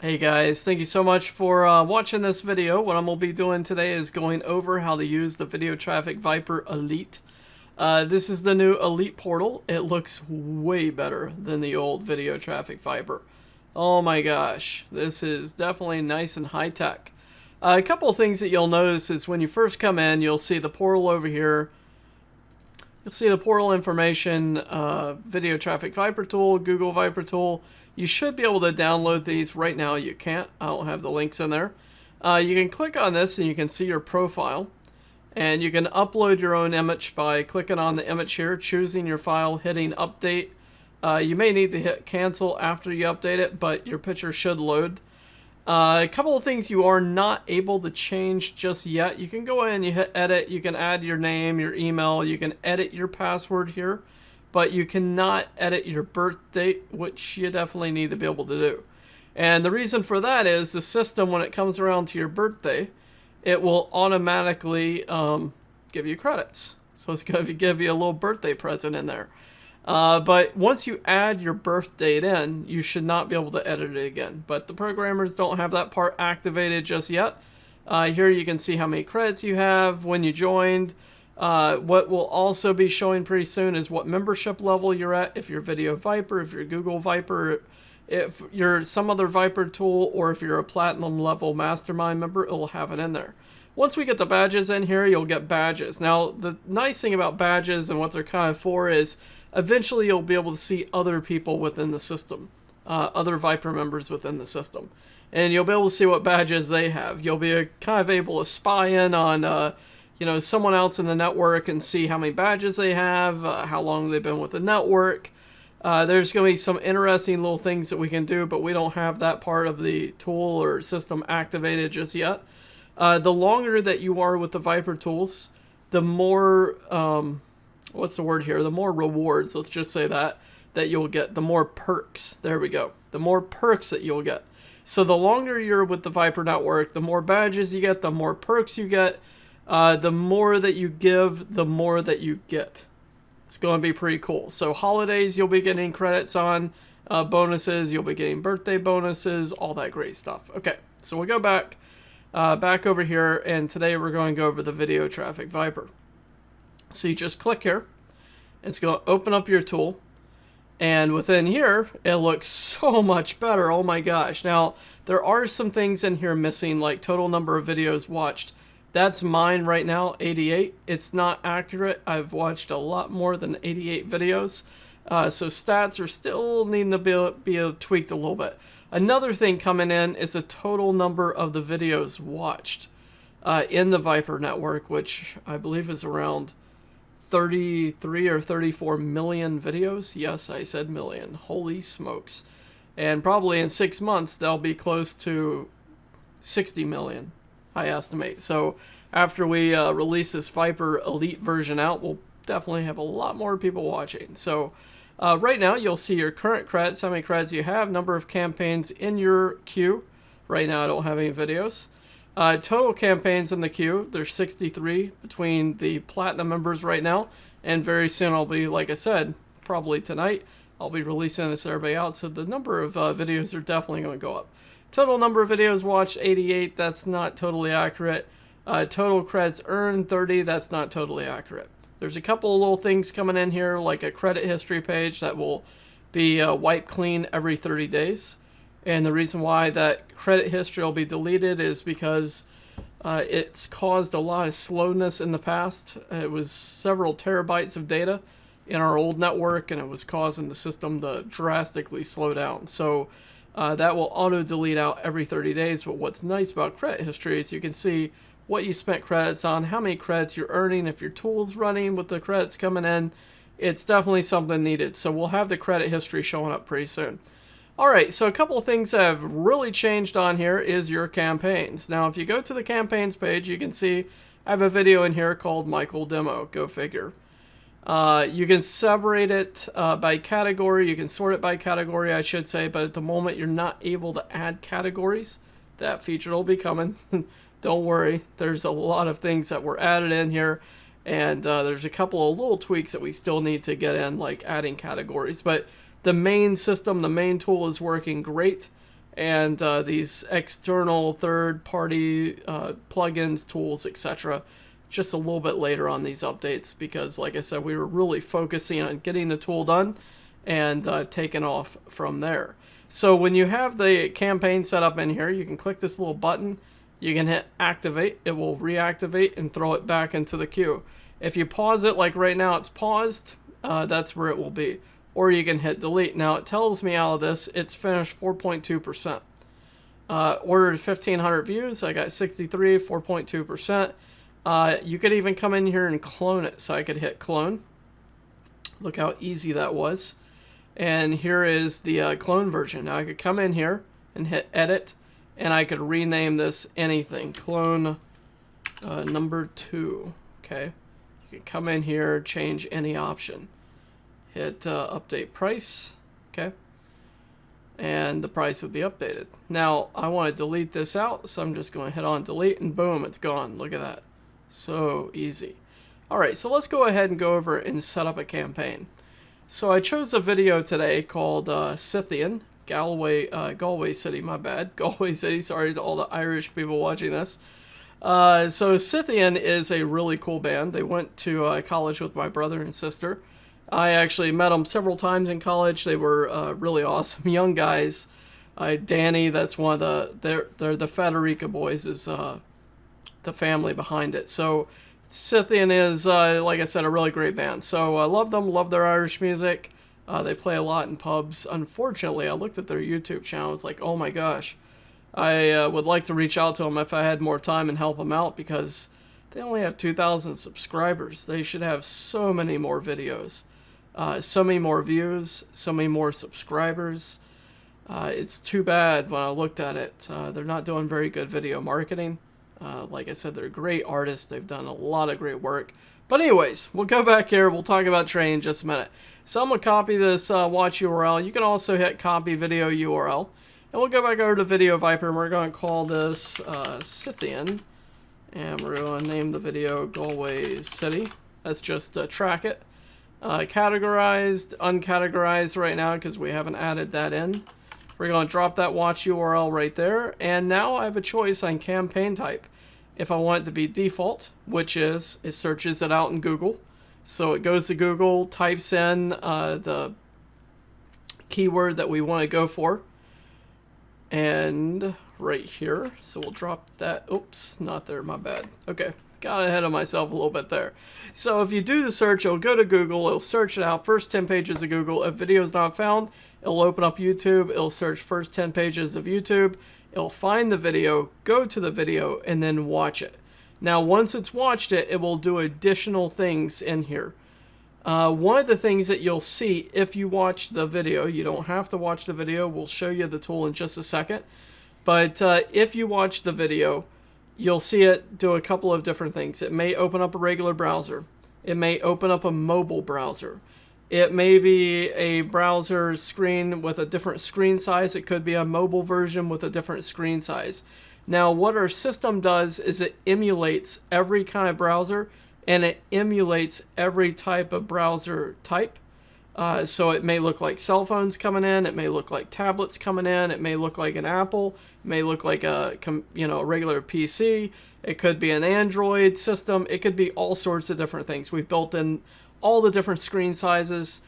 Hey guys, thank you so much for watching this video. What I'm going to be doing today is going over how to use the Video Traffic Viper Elite. This is the new Elite portal. It looks way better than the old Video Traffic Viper. Oh my gosh, this is definitely nice and high tech. A couple of things that you'll notice is when you first come in, you'll see the portal over here. You'll see the portal information, Video Traffic Viper tool, Google Viper tool. You should be able to download these. Right now you can't. I don't have the links in there. You can click on this and you can see your profile. And you can upload your own image by clicking on the image here, choosing your file, hitting update. You may need to hit cancel after you update it, but your picture should load. A couple of things you are not able to change just yet. You can go in, you hit edit, you can add your name, your email, you can edit your password here, but you cannot edit your birth date, which you definitely need to be able to do. And the reason for that is the system, when it comes around to your birthday, it will automatically give you credits. So it's going to give you a little birthday present in there. But once you add your birth date in, you should not be able to edit it again. But the programmers don't have that part activated just yet. Here you can see how many credits you have, when you joined. What will also be showing pretty soon is what membership level you're at. If you're Video Viper, if you're Google Viper, if you're some other Viper tool, or if you're a Platinum level Mastermind member, it'll have it in there. Once we get the badges in here, you'll get badges. Now, the nice thing about badges and what they're kind of for is eventually you'll be able to see other people within the system, other Viper members within the system. And you'll be able to see what badges they have. You'll be kind of able to spy in on someone else in the network and see how many badges they have, how long they've been with the network. There's going to be some interesting little things that we can do, but we don't have that part of the tool or system activated just yet. The longer that you are with the Viper tools, the more, what's the word here? The more rewards, let's just say that you'll get, the more perks. There we go. The more perks that you'll get. So the longer you're with the Viper network, the more badges you get, the more perks you get, the more that you give, the more that you get. It's going to be pretty cool. So holidays, you'll be getting credits on, bonuses, you'll be getting birthday bonuses, all that great stuff. Okay, so we'll go back over here, and today we're going to go over the Video Traffic Viper. So you just click here, it's going to open up your tool, and within here, it looks so much better. Oh my gosh. Now, there are some things in here missing, like total number of videos watched. That's mine right now, 88. It's not accurate. I've watched a lot more than 88 videos. So stats are still needing to be tweaked a little bit. Another thing coming in is the total number of the videos watched in the Viper network, which I believe is around 33 or 34 million videos. Yes, I said million. Holy smokes. And probably in 6 months, they'll be close to 60 million. I estimate. So after we release this Viper Elite version out, we'll definitely have a lot more people watching. So right now you'll see your current credits, how many credits you have, number of campaigns in your queue. Right now I don't have any videos. Total campaigns in the queue, there's 63 between the Platinum members right now. And very soon I'll be, like I said, probably tonight, I'll be releasing this to everybody out. So the number of videos are definitely going to go up. Total number of videos watched, 88. That's not totally accurate. Total credits earned, 30. That's not totally accurate. There's a couple of little things coming in here, like a credit history page that will be wiped clean every 30 days. And the reason why that credit history will be deleted is because it's caused a lot of slowness in the past. It was several terabytes of data in our old network, and it was causing the system to drastically slow down. So that will auto-delete out every 30 days, but what's nice about credit history is you can see what you spent credits on, how many credits you're earning, if your tool's running with the credits coming in. It's definitely something needed, so we'll have the credit history showing up pretty soon. Alright, so a couple of things that have really changed on here is your campaigns. Now, if you go to the campaigns page, you can see I have a video in here called Michael Demo, go figure. You can separate it by category. You can sort it by category, I should say. But at the moment, you're not able to add categories. That feature will be coming. Don't worry. There's a lot of things that were added in here. And there's a couple of little tweaks that we still need to get in, like adding categories. But the main system, the main tool is working great. and these external third-party plugins, tools, etc. just a little bit later on these updates, because like I said, we were really focusing on getting the tool done and taking off from there. So when you have the campaign set up in here, you can click this little button, you can hit activate, it will reactivate and throw it back into the queue. If you pause it, like right now it's paused, that's where it will be. Or you can hit delete. Now it tells me out of this, it's finished 4.2%. Ordered 1,500 views, I got 63, 4.2%. You could even come in here and clone it. So I could hit clone. Look how easy that was. And here is the clone version. Now I could come in here and hit edit, and I could rename this anything. Clone number 2. Okay. You can come in here, change any option. Hit update price. Okay. And the price would be updated. Now I want to delete this out, so I'm just going to hit on delete, and boom, it's gone. Look at that. So easy. Alright, so let's go ahead and go over and set up a campaign. So I chose a video today called Scythian, Galway City, my bad. Galway City, sorry to all the Irish people watching this. So Scythian is a really cool band. They went to college with my brother and sister. I actually met them several times in college. They were really awesome young guys. Danny, that's one of they're the Federica boys, is the family behind it. So Scythian is, like I said, a really great band. So I love them, love their Irish music. They play a lot in pubs. Unfortunately, I looked at their YouTube channel. It's like, oh my gosh. I would like to reach out to them if I had more time and help them out, because they only have 2,000 subscribers. They should have so many more videos, so many more views, so many more subscribers. It's too bad when I looked at it. They're not doing very good video marketing. Like I said, they're great artists. They've done a lot of great work. But anyways, we'll go back here. We'll talk about Train in just a minute. So I'm going to copy this watch URL. You can also hit copy video URL. And we'll go back over to Video Viper, and we're going to call this Scythian. And we're going to name the video Galway City. That's just track it. Categorized, uncategorized right now because we haven't added that in. We're going to drop that watch URL right there. And now I have a choice on campaign type. If I want it to be default, which is, it searches it out in Google. So it goes to Google, types in the keyword that we want to go for. And right here, so we'll drop that. Oops, not there, my bad. Okay, got ahead of myself a little bit there. So if you do the search, it'll go to Google, it'll search it out, first 10 pages of Google. If video is not found, it'll open up YouTube, it'll search first 10 pages of YouTube, it'll find the video, go to the video, and then watch it. Now, once it's watched it, it will do additional things in here. One of the things that you'll see if you watch the video, you don't have to watch the video, we'll show you the tool in just a second, but if you watch the video, you'll see it do a couple of different things. It may open up a regular browser. It may open up a mobile browser. It may be a browser screen with a different screen size. It could be a mobile version with a different screen size. Now, what our system does is it emulates every kind of browser, and it emulates every type of browser type. So it may look like cell phones coming in, it may look like tablets coming in, it may look like an Apple, it may look like a regular PC, it could be an Android system, it could be all sorts of different things. We've built in all the different screen sizes.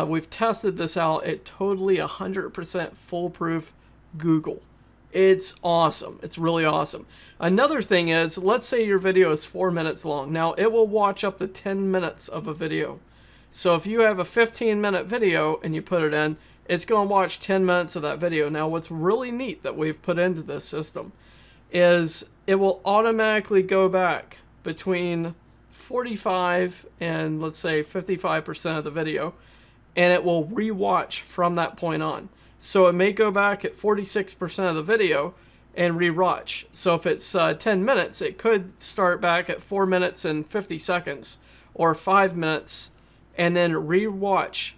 We've tested this out at totally 100% foolproof Google. It's awesome. It's really awesome. Another thing is, let's say your video is 4 minutes long. Now, it will watch up to 10 minutes of a video. So if you have a 15-minute video and you put it in, it's going to watch 10 minutes of that video. Now, what's really neat that we've put into this system is it will automatically go back between 45 and, let's say, 55% of the video, and it will rewatch from that point on. So it may go back at 46% of the video and rewatch. So if it's 10 minutes, it could start back at 4 minutes and 50 seconds or 5 minutes and then rewatch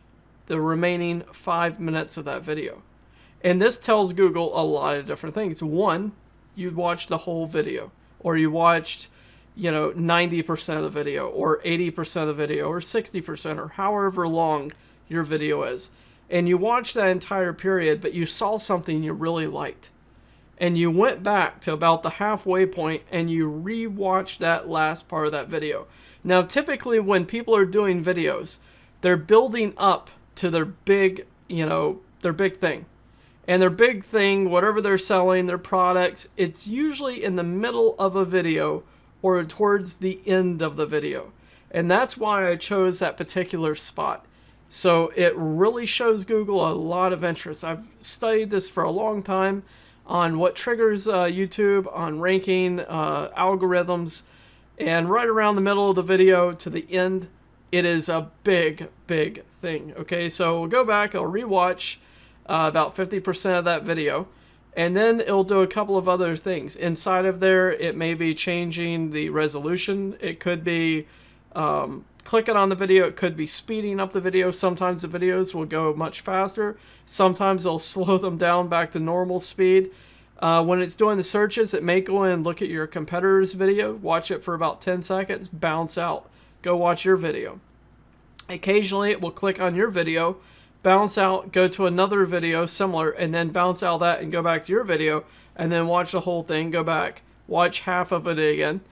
the remaining 5 minutes of that video. And this tells Google a lot of different things. One, you watched the whole video, or you watched 90% of the video, or 80% of the video, or 60%, or however long your video is. and you watched that entire period, but you saw something you really liked, and you went back to about the halfway point and you re-watched that last part of that video. Now, typically when people are doing videos, they're building up to their big, their big thing. And their big thing, whatever they're selling, their products, it's usually in the middle of a video or towards the end of the video. And that's why I chose that particular spot. So it really shows Google a lot of interest. I've studied this for a long time on what triggers YouTube, on ranking, algorithms, and right around the middle of the video to the end, it is a big, big thing. Okay, so we'll go back, I'll rewatch about 50% of that video, and then it'll do a couple of other things. Inside of there, it may be changing the resolution. It could be clicking on the video. It could be speeding up the video. Sometimes the videos will go much faster. Sometimes they'll slow them down back to normal speed. When it's doing the searches, it may go in and look at your competitor's video, watch it for about 10 seconds, bounce out, go watch your video. Occasionally, it will click on your video, bounce out, go to another video similar, and then bounce out of that and go back to your video, and then watch the whole thing, go back, watch half of it again.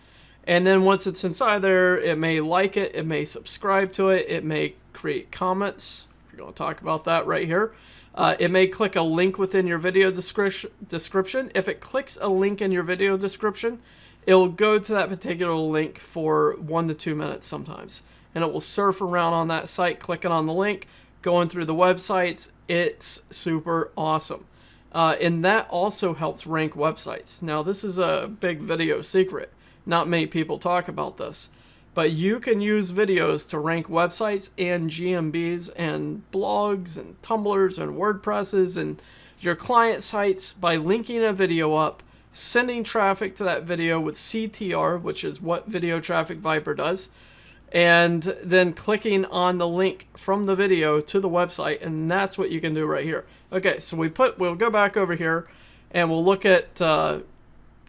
And then once it's inside there, it may like it, it may subscribe to it, it may create comments. We're going to talk about that right here. It may click a link within your video description. If it clicks a link in your video description, it will go to that particular link for 1 to 2 minutes sometimes. And it will surf around on that site, clicking on the link, going through the websites. It's super awesome. And that also helps rank websites. Now, this is a big video secret. Not many people talk about this. But you can use videos to rank websites and GMBs and blogs and Tumblrs and WordPresses and your client sites by linking a video up, sending traffic to that video with CTR, which is what Video Traffic Viper does, and then clicking on the link from the video to the website, and that's what you can do right here. Okay, so we'll go back over here and we'll look at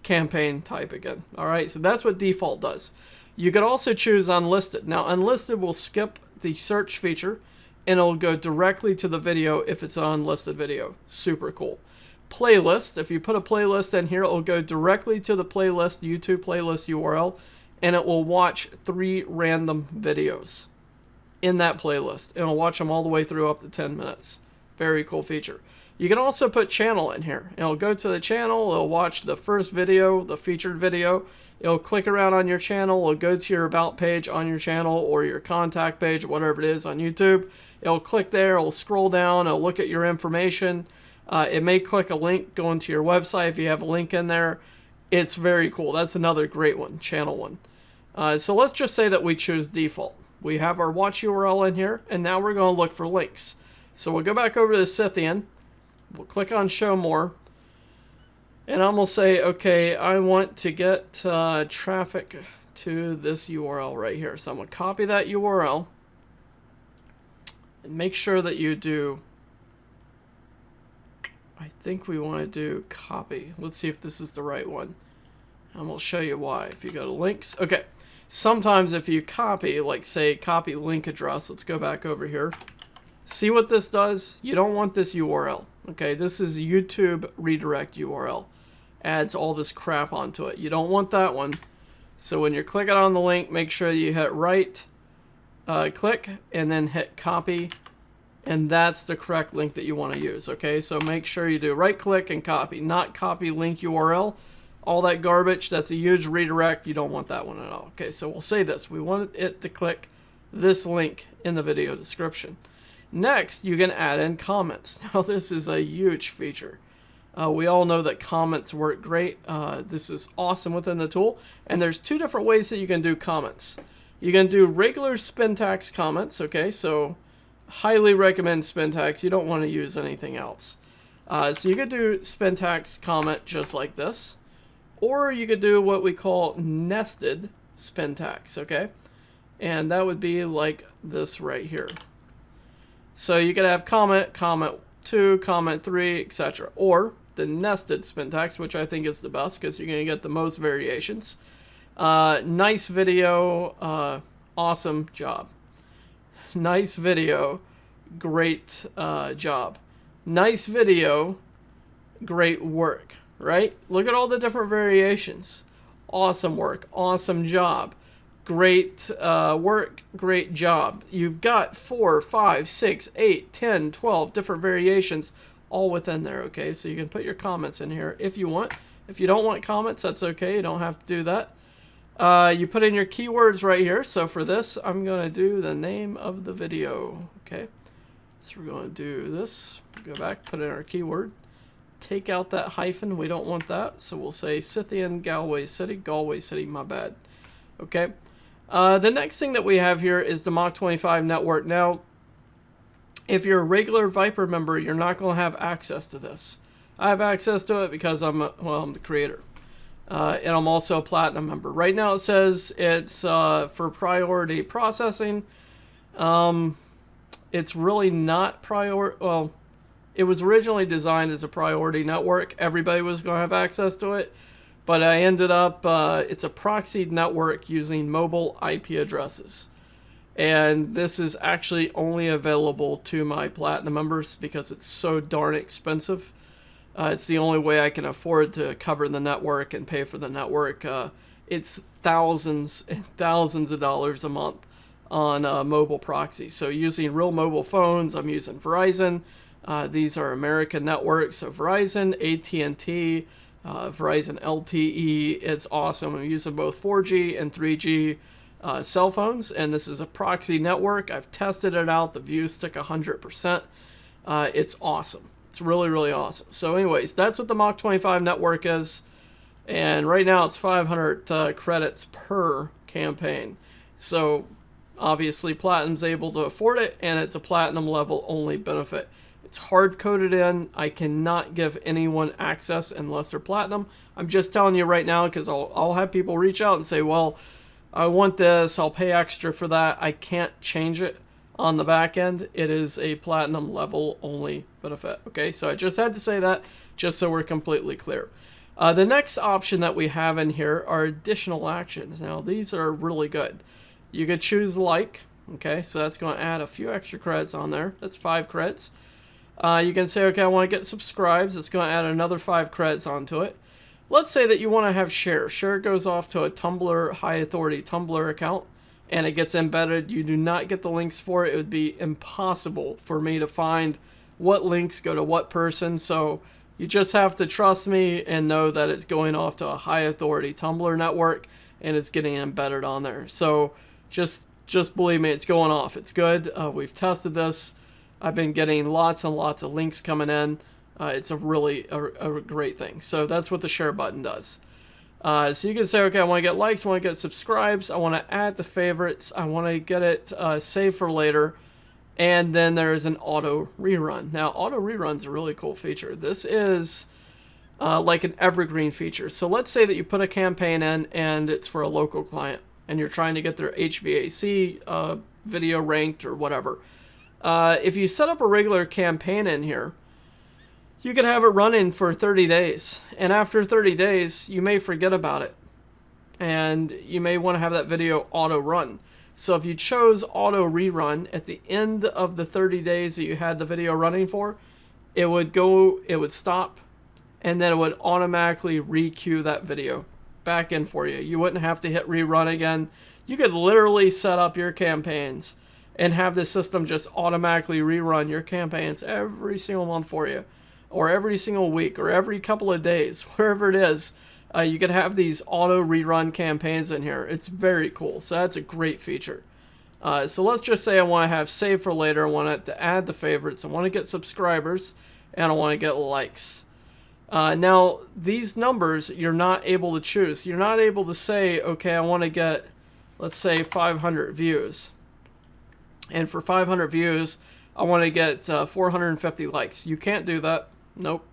campaign type again. All right, so that's what default does. You could also choose unlisted. Now, unlisted will skip the search feature and it'll go directly to the video if it's an unlisted video. Super cool. Playlist, if you put a playlist in here, it'll go directly to the playlist, YouTube playlist URL, and it will watch 3 random videos in that playlist. It'll watch them all the way through up to 10 minutes. Very cool feature. You can also put channel in here. It'll go to the channel, it'll watch the first video, the featured video. It'll click around on your channel, it'll go to your about page on your channel or your contact page, whatever it is on YouTube. It'll click there, it'll scroll down, it'll look at your information. It may click a link going to your website if you have a link in there. It's very cool. That's another great one, channel one. So let's just say that we choose default. We have our watch URL in here, and now we're going to look for links. So we'll go back over to the Scythian. We'll click on show more. And I'm going to say, okay, I want to get traffic to this URL right here. So I'm going to copy that URL and make sure that you do, I think we want to do copy. Let's see if this is the right one. And we'll show you why. If you go to links, okay. Sometimes if you copy, like say copy link address, let's go back over here. See what this does? You don't want this URL. Okay, this is YouTube redirect URL. Adds all this crap onto it. You don't want that one. So when you're clicking on the link, make sure you hit right click and then hit copy. And that's the correct link that you want to use. Okay, so make sure you do right click and copy, not copy link URL. All that garbage, that's a huge redirect. You don't want that one at all. Okay, so we'll say this. We want it to click this link in the video description. Next, you can add in comments. Now, this is a huge feature. We all know that comments work great. This is awesome within the tool. And there's 2 different ways that you can do comments. You can do regular Spintax comments, okay? So, highly recommend Spintax. You don't want to use anything else. So you could do Spintax comment just like this. Or you could do what we call nested Spintax, okay? And that would be like this right here. So you could have comment, comment 2, comment 3, etc. Or the nested Spintax, which I think is the best because you're going to get the most variations. Nice video, awesome job. Nice video, great job. Nice video, great work, right? Look at all the different variations. Awesome work, awesome job. Great work, great job. You've got 4, 5, 6, 8, 10, 12 different variations all within there, okay? So you can put your comments in here if you want. If you don't want comments, that's okay. You don't have to do that. You put in your keywords right here. So for this, I'm going to do the name of the video, okay? So we're going to do this. Go back, put in our keyword. Take out that hyphen. We don't want that. So we'll say Scythian Galway City, my bad. Okay. The next thing that we have here is the Mach 25 network. Now, if you're a regular Viper member, you're not going to have access to this. I have access to it because I'm the creator. And I'm also a Platinum member. Right now it says it's for priority processing. It's really not priority. Well, it was originally designed as a priority network. Everybody was going to have access to it. But I ended up, it's a proxied network using mobile IP addresses. And this is actually only available to my Platinum members because it's so darn expensive. It's the only way I can afford to cover the network and pay for the network. It's thousands and thousands of dollars a month on mobile proxy. So using real mobile phones, I'm using Verizon. These are American networks, so Verizon, AT&T, Verizon LTE. It's awesome. I'm using both 4G and 3G cell phones, and this is a proxy network. I've tested it out. The views stick 100%. It's awesome. It's really, really awesome. So anyways, that's what the Mach 25 network is, and right now it's 500 credits per campaign. So obviously Platinum's able to afford it, and it's a Platinum level only benefit. It's hard coded in. I cannot give anyone access unless they're Platinum. I'm just telling you right now because I'll have people reach out and say, well, I want this. I'll pay extra for that. I can't change it on the back end. It is a Platinum level only benefit. Okay, so I just had to say that just so we're completely clear. The next option that we have in here are additional actions. Now, these are really good. You could choose like. Okay, so that's going to add a few extra credits on there. That's 5 credits. You can say, okay, I want to get subscribes. It's going to add another 5 credits onto it. Let's say that you want to have share. Share goes off to a Tumblr, high authority Tumblr account, and it gets embedded. You do not get the links for it. It would be impossible for me to find what links go to what person. So you just have to trust me and know that it's going off to a high authority Tumblr network and it's getting embedded on there. So just believe me, it's going off. It's good. We've tested this. I've been getting lots and lots of links coming in. It's a really a great thing. So that's what the share button does. So you can say, okay, I want to get likes, I want to get subscribes, I want to add the favorites, I want to get it saved for later, and then there's an auto rerun. Now, auto rerun's a really cool feature. This is like an evergreen feature. So let's say that you put a campaign in and it's for a local client, and you're trying to get their HVAC video ranked or whatever. If you set up a regular campaign in here, you could have it running for 30 days. And after 30 days, you may forget about it. And you may want to have that video auto run. So if you chose auto rerun at the end of the 30 days that you had the video running for, it would stop, and then it would automatically re-queue that video back in for you. You wouldn't have to hit rerun again. You could literally set up your campaigns and have the system just automatically rerun your campaigns every single month for you, or every single week, or every couple of days, wherever it is. You could have these auto rerun campaigns in here. It's very cool. So that's a great feature. So let's just say I want to have save for later. I want it to add the favorites. I want to get subscribers, and I want to get likes. Now, these numbers you're not able to choose. You're not able to say, okay, I want to get, let's say, 500 views. And for 500 views, I want to get 450 likes. You can't do that. Nope.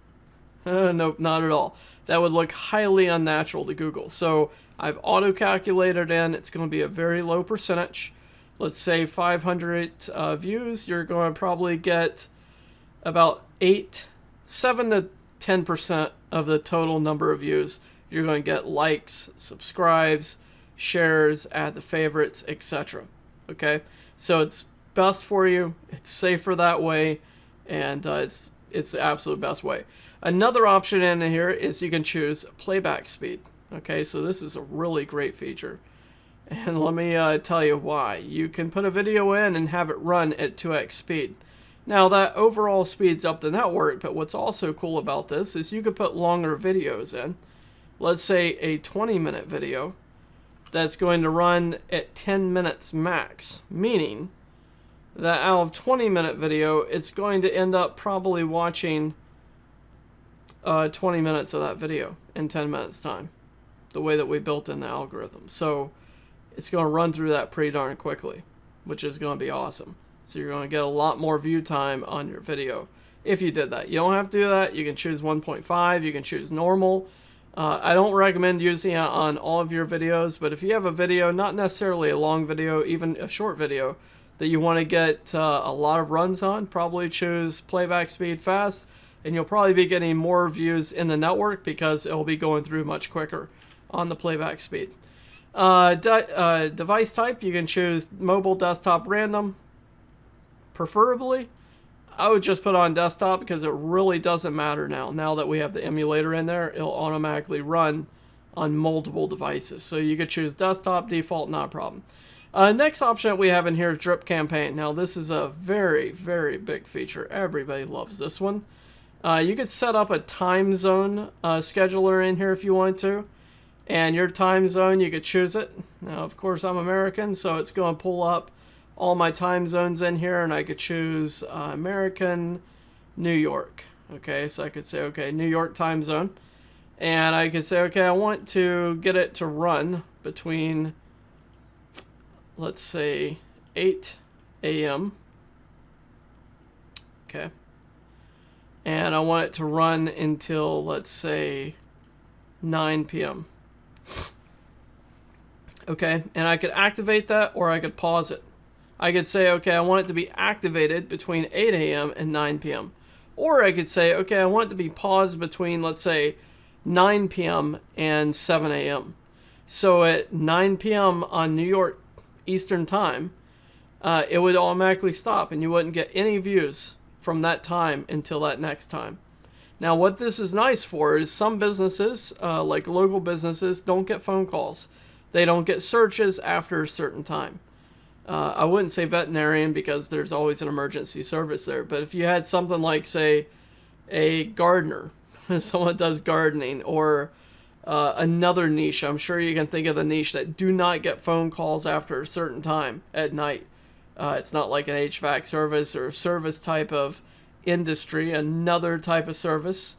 Nope, not at all. That would look highly unnatural to Google. So I've auto-calculated in. It's going to be a very low percentage. Let's say 500 views. You're going to probably get about 7 to 10% of the total number of views. You're going to get likes, subscribes, shares, add the favorites, etc. Okay? So it's best for you. It's safer that way, and it's the absolute best way. Another option in here is you can choose playback speed. Okay, so this is a really great feature. And let me tell you why. You can put a video in and have it run at 2x speed. Now that overall speeds up the network, but what's also cool about this is you could put longer videos in. Let's say a 20-minute video that's going to run at 10 minutes max, meaning that out of 20-minute video, it's going to end up probably watching 20 minutes of that video in 10 minutes time, the way that we built in the algorithm. So it's going to run through that pretty darn quickly, which is going to be awesome. So you're going to get a lot more view time on your video if you did that. You don't have to do that. You can choose 1.5. You can choose normal. I don't recommend using it on all of your videos, but if you have a video, not necessarily a long video, even a short video, that you want to get a lot of runs on, probably choose playback speed fast, and you'll probably be getting more views in the network because it will be going through much quicker on the playback speed. Device type, you can choose mobile, desktop, random. Preferably, I would just put on desktop because it really doesn't matter now. Now that we have the emulator in there, it'll automatically run on multiple devices. So you could choose desktop, default, not a problem. Next option that we have in here is drip campaign. Now this is a very, very big feature. Everybody loves this one. You could set up a time zone scheduler in here if you want to. And your time zone, you could choose it. Now, of course, I'm American, so it's going to pull up all my time zones in here, and I could choose American, New York. Okay, so I could say, okay, New York time zone. And I could say, okay, I want to get it to run between, let's say, 8 a.m. Okay. And I want it to run until, let's say, 9 p.m. Okay, and I could activate that or I could pause it. I could say, okay, I want it to be activated between 8 a.m. and 9 p.m. Or I could say, okay, I want it to be paused between, let's say, 9 p.m. and 7 a.m. So at 9 p.m. on New York Eastern Time, it would automatically stop and you wouldn't get any views from that time until that next time. Now, what this is nice for is some businesses, like local businesses, don't get phone calls. They don't get searches after a certain time. I wouldn't say veterinarian because there's always an emergency service there. But if you had something like, say, a gardener, someone that does gardening, or another niche, I'm sure you can think of the niche that do not get phone calls after a certain time at night. It's not like an HVAC service or a service type of industry, another type of service.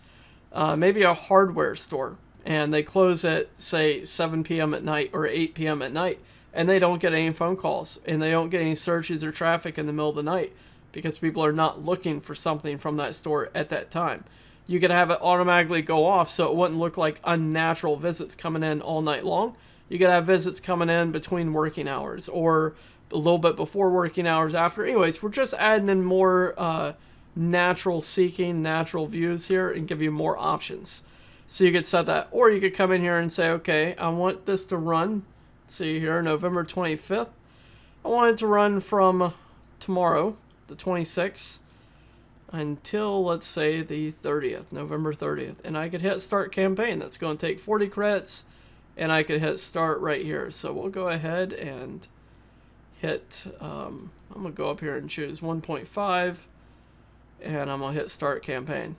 Maybe a hardware store, and they close at, say, 7 p.m. at night or 8 p.m. at night, and they don't get any phone calls, and they don't get any searches or traffic in the middle of the night because people are not looking for something from that store at that time. You could have it automatically go off so it wouldn't look like unnatural visits coming in all night long. You could have visits coming in between working hours or a little bit before working hours after. Anyways, we're just adding in more natural seeking, natural views here and give you more options. So you could set that, or you could come in here and say, okay, I want this to run, see here, November 25th. I want it to run from tomorrow, the 26th, until, let's say, the 30th, November 30th. And I could hit start campaign. That's going to take 40 credits, and I could hit start right here. So we'll go ahead and hit, I'm going to go up here and choose 1.5, and I'm going to hit start campaign.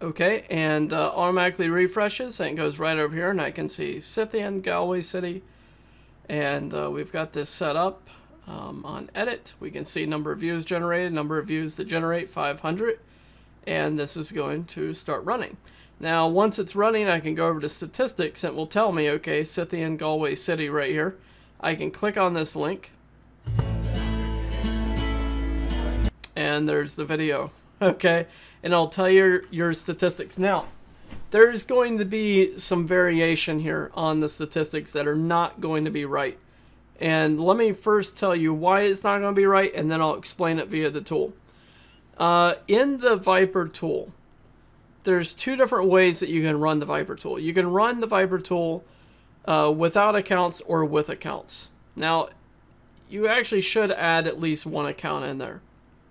Okay, and automatically refreshes, and it goes right over here, and I can see Scythian, Galway City, and we've got this set up on edit. We can see number of views generated, number of views to generate, 500, and this is going to start running. Now, once it's running, I can go over to statistics, and it will tell me, okay, Scythian, Galway City right here. I can click on this link, and there's the video. Okay, and I'll tell you your statistics. Now, there's going to be some variation here on the statistics that are not going to be right. And let me first tell you why it's not going to be right, and then I'll explain it via the tool. In the Viper tool, there's two different ways that you can run the Viper tool. You can run the Viper tool without accounts or with accounts. Now, you actually should add at least one account in there.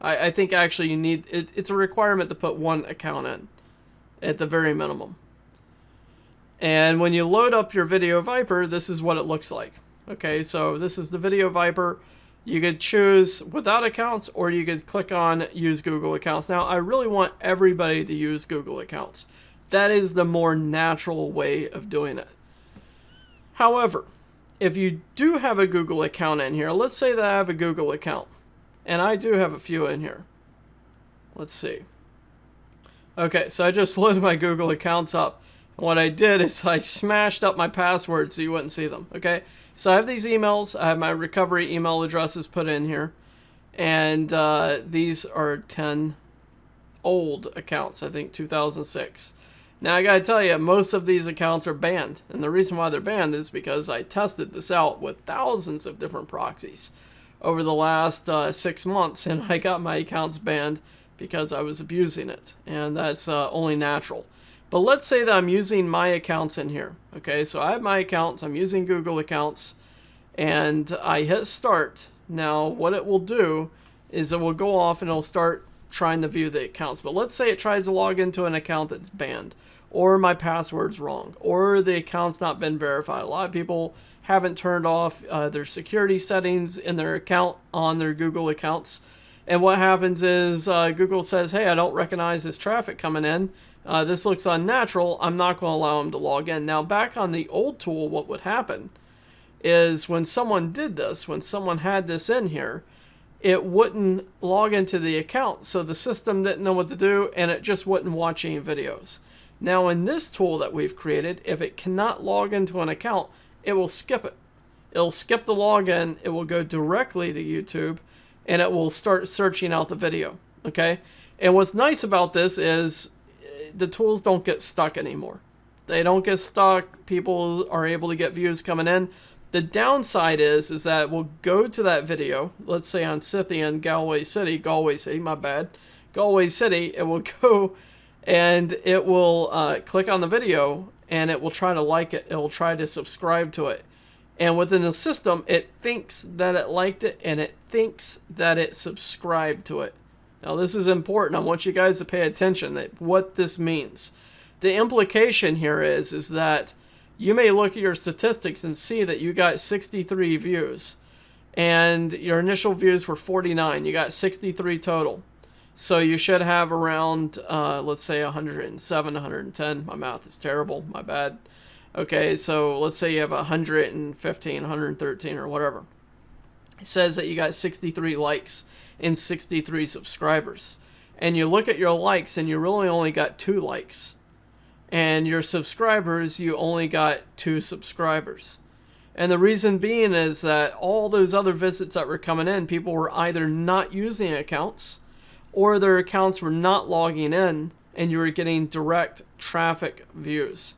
I think actually you need, it's a requirement to put one account in at the very minimum. And when you load up your Video Viper, this is what it looks like. Okay, so this is the Video Viper. You could choose without accounts, or you could click on use Google accounts. Now, I really want everybody to use Google accounts. That is the more natural way of doing it. However, if you do have a Google account in here, let's say that I have a Google account, and I do have a few in here. Let's see. Okay, so I just loaded my Google accounts up. What I did is I smashed up my passwords so you wouldn't see them. Okay, so I have these emails. I have my recovery email addresses put in here, and these are 10 old accounts, I think 2006. Now I gotta tell you, most of these accounts are banned, and the reason why they're banned is because I tested this out with thousands of different proxies over the last 6 months, and I got my accounts banned because I was abusing it, and that's only natural. But let's say that I'm using my accounts in here. Okay, so I have my accounts, I'm using Google accounts, and I hit start. Now what it will do is it will go off and it'll start trying to view the accounts. But let's say it tries to log into an account that's banned, or my password's wrong, or the account's not been verified. A lot of people haven't turned off their security settings in their account on their Google accounts. And what happens is Google says, hey, I don't recognize this traffic coming in. This looks unnatural. I'm not going to allow them to log in. Now, back on the old tool, what would happen is when someone did this, when someone had this in here, it wouldn't log into the account. So the system didn't know what to do, and it just wouldn't watch any videos. Now, in this tool that we've created, if it cannot log into an account, it will skip it. It'll skip the login. It will go directly to YouTube, and it will start searching out the video. Okay? And what's nice about this is the tools don't get stuck anymore. They don't get stuck. People are able to get views coming in. The downside is that it will go to that video. Let's say on Scythian, Galway City, my bad. Galway City, it will go and it will click on the video, and it will try to like it. It will try to subscribe to it. And within the system, it thinks that it liked it, and it thinks that it subscribed to it. Now, this is important. I want you guys to pay attention to what this means. The implication here is that you may look at your statistics and see that you got 63 views, and your initial views were 49. You got 63 total. So you should have around, let's say 107, 110. My math is terrible. My bad. Okay, so let's say you have 115, 113, or whatever. It says that you got 63 likes and 63 subscribers. And you look at your likes, and you really only got 2 likes. And your subscribers, you only got 2 subscribers. And the reason being is that all those other visits that were coming in, people were either not using accounts, or their accounts were not logging in, and you were getting direct traffic views.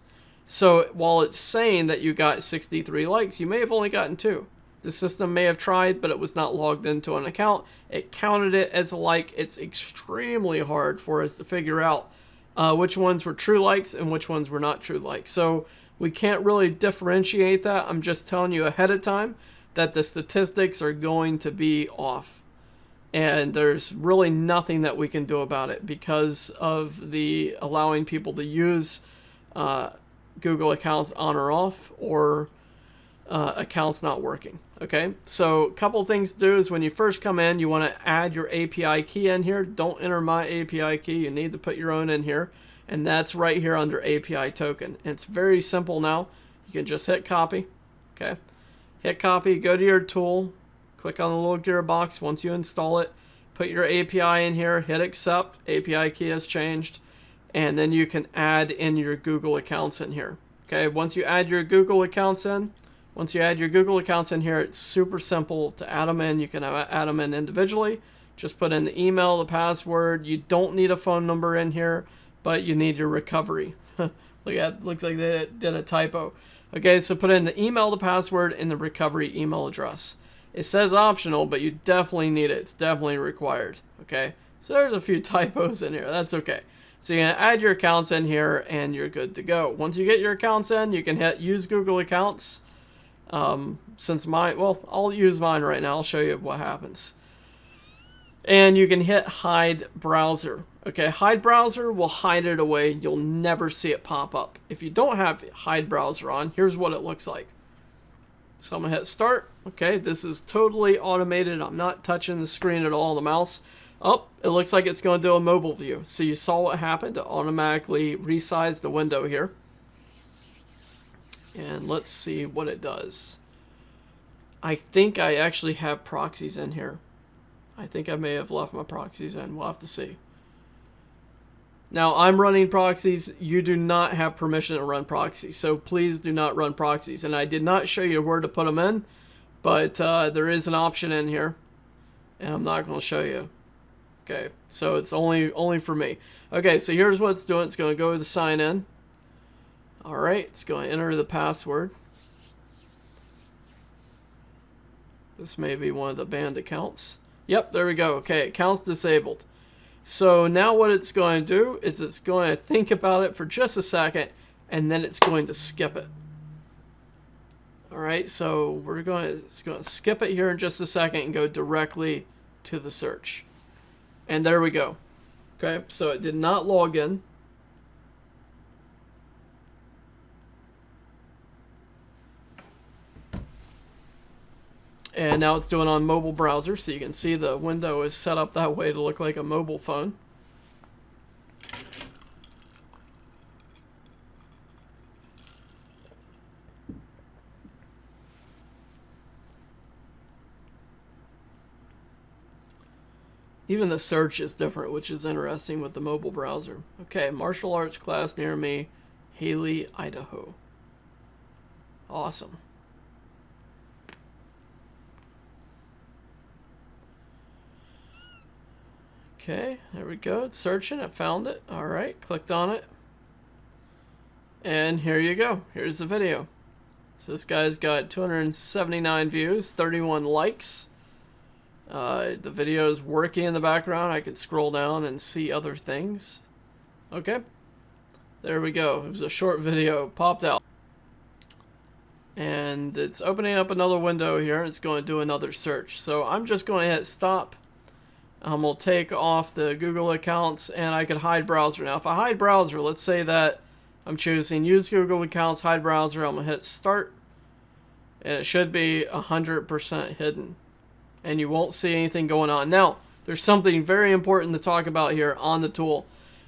So while it's saying that you got 63 likes, you may have only gotten 2. The system may have tried, but it was not logged into an account. It counted it as a like. It's extremely hard for us to figure out which ones were true likes and which ones were not true likes. So we can't really differentiate that. I'm just telling you ahead of time that the statistics are going to be off. And there's really nothing that we can do about it because of the allowing people to use Google accounts on or off, or accounts not working. Okay, so a couple things to do is when you first come in, you want to add your API key in here. Don't enter my API key. You need to put your own in here, and that's right here under API token. It's very simple now. You can just hit copy. Okay, hit copy, go to your tool, click on the little gearbox. Once you install it, put your API in here, hit accept. API key has changed, and then you can add in your Google accounts in here. Okay, once you add your Google accounts in, here, it's super simple to add them in. You can add them in individually. Just put in the email, the password. You don't need a phone number in here, but you need your recovery. Looks like they did a typo. Okay, so put in the email, the password, and the recovery email address. It says optional, but you definitely need it. It's definitely required. Okay, so there's a few typos in here. That's okay. So you're going to add your accounts in here and you're good to go. Once you get your accounts in, you can hit use Google Accounts. Since mine, well, I'll use mine right now. I'll show you what happens. And you can hit hide browser. Okay, hide browser will hide it away. You'll never see it pop up. If you don't have hide browser on, here's what it looks like. So I'm going to hit start. Okay, this is totally automated. I'm not touching the screen at all, the mouse. Oh, it looks like it's going to do a mobile view. So you saw what happened. It automatically resized the window here. And let's see what it does. I think I actually have proxies in here. I think I may have left my proxies in. We'll have to see. Now, I'm running proxies. You do not have permission to run proxies. So please do not run proxies. And I did not show you where to put them in. But there is an option in here. And I'm not going to show you. Okay, so it's only for me. Okay, so here's what it's doing. It's going to go to sign in. Alright, it's going to enter the password. This may be one of the banned accounts. Yep, there we go. Okay, account's disabled. So now what it's going to do is it's going to think about it for just a second, and then it's going to skip it. Alright, so it's going to skip it here in just a second and go directly to the search. And there we go. Okay, so it did not log in. And now it's doing on mobile browser, so you can see the window is set up that way to look like a mobile phone. Even the search is different, which is interesting with the mobile browser. Okay, martial arts class near me, Haley, Idaho. Awesome. Okay, there we go. It's searching. It found it. All right, clicked on it. And here you go. Here's the video. So this guy's got 279 views, 31 likes. The video is working in the background. I can scroll down and see other things. Okay. There we go. It was a short video. Popped out. And it's opening up another window here. It's going to do another search. So I'm just going to hit stop. We'll take off the Google accounts and I can hide browser. Now if I hide browser, let's say that I'm choosing use Google accounts, hide browser. I'm going to hit start. And it should be 100% hidden. And you won't see anything going on. Now, there's something very important to talk about here on the tool.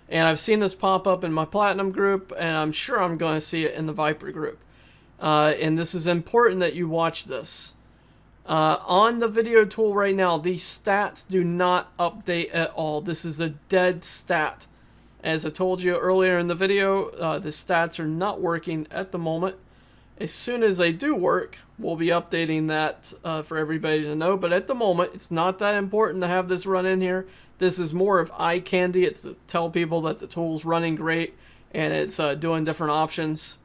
And I've seen this pop up in my Platinum group, and I'm sure I'm going to see it in the Viper group. And this is important that you watch this. On the video tool right now, these stats do not update at all. This is a dead stat. As I told you earlier in the video, the stats are not working at the moment. As soon as they do work, we'll be updating that for everybody to know. But at the moment, it's not that important to have this run in here. This is more of eye candy. It's to tell people that the tool's running great and it's doing different options.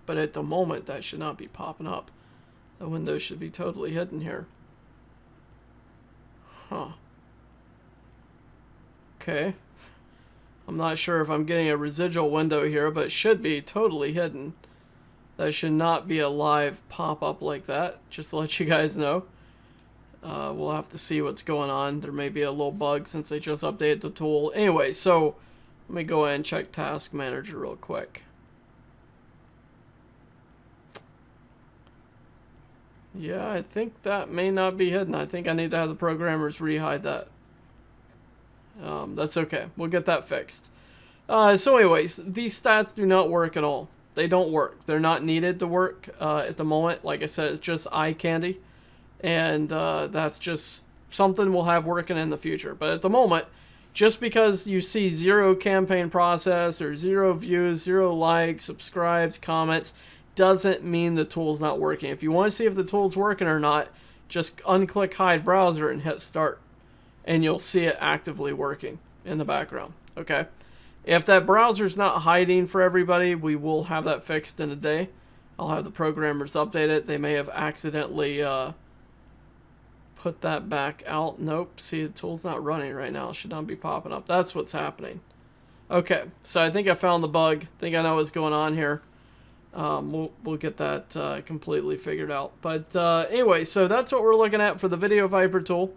But at the moment, that should not be popping up. The window should be totally hidden here. Huh. Okay. I'm not sure if I'm getting a residual window here, but it should be totally hidden. That should not be a live pop-up like that, just to let you guys know. We'll have to see what's going on. There may be a little bug since they just updated the tool. Anyway, so let me go ahead and check Task Manager real quick. Yeah, I think that may not be hidden. I think I need to have the programmers re-hide that. That's okay. We'll get that fixed. So anyways, these stats do not work at all. They don't work. They're not needed to work at the moment. Like I said, it's just eye candy. And that's just something we'll have working in the future. But at the moment, just because you see 0 campaign process or 0 views, 0 likes, subscribes, comments, doesn't mean the tool's not working. If you want to see if the tool's working or not, just unclick hide browser and hit start. And you'll see it actively working in the background. Okay. If that browser's not hiding for everybody, we will have that fixed in a day. I'll have the programmers update it. They may have accidentally put that back out. Nope. See, the tool's not running right now. It should not be popping up. That's what's happening. Okay, so I think I found the bug. I think I know what's going on here. We'll get that completely figured out. But anyway, so that's what we're looking at for the Video Viper tool.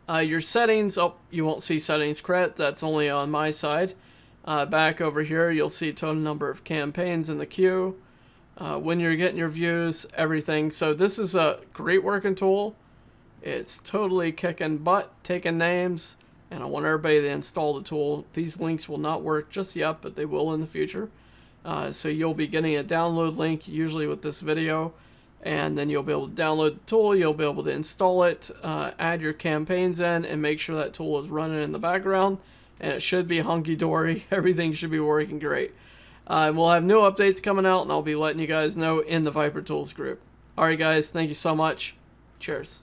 Your settings, oh, you won't see settings credit. That's only on my side. Back over here, you'll see total number of campaigns in the queue. When you're getting your views, everything. So this is a great working tool. It's totally kicking butt, taking names, and I want everybody to install the tool. These links will not work just yet, but they will in the future. So you'll be getting a download link, usually with this video, and then you'll be able to download the tool, you'll be able to install it, add your campaigns in, and make sure that tool is running in the background, and it should be hunky-dory. Everything should be working great. And we'll have new updates coming out, and I'll be letting you guys know in the Viper Tools group. Alright guys, thank you so much. Cheers.